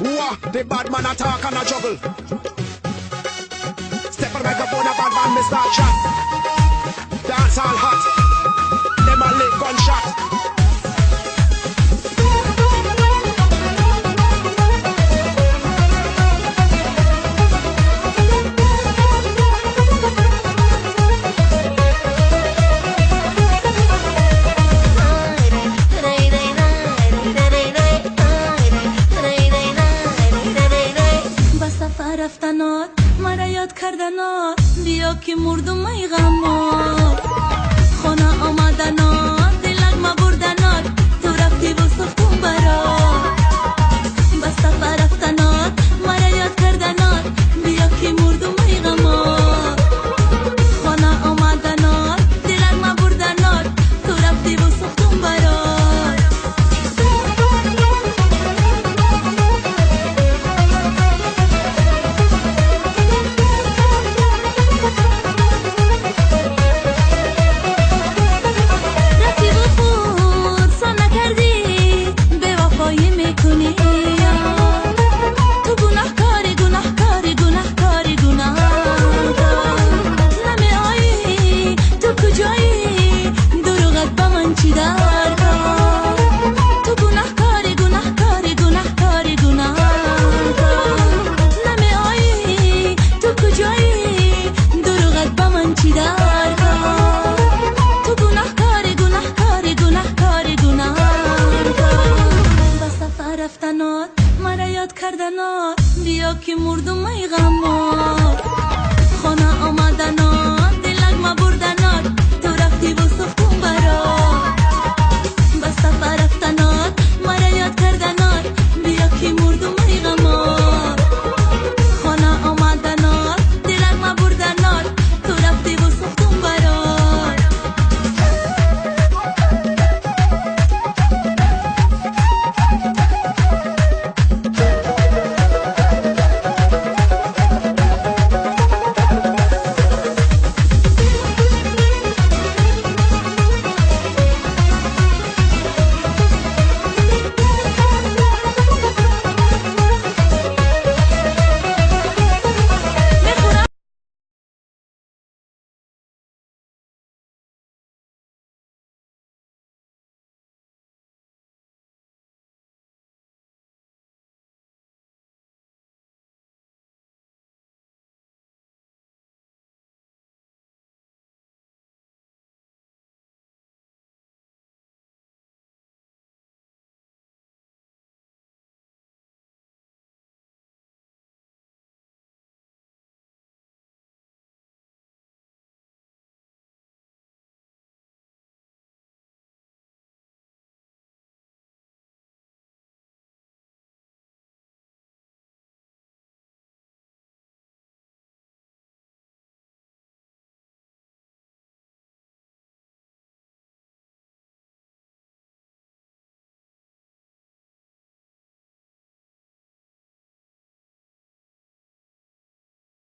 Wah, the bad man attack and a juggle. Step on microphone, a bad man, Mr. Chat. Dance all hot. Them a lick gunshot. رفتنات مرا یاد کردنات بیا که مردم ای غمات خانه آمدنات دلک ما بردنات تو رفتی و سختم برات بس سفر رفتنات مرا یاد کردنات بیا که مردم ای غمات خانه آمدنات دلک ما بردنات تو رفتی و سختم برات رفتنات مرا یاد کردنات بیا که مردم ای غمات خانه آمدنات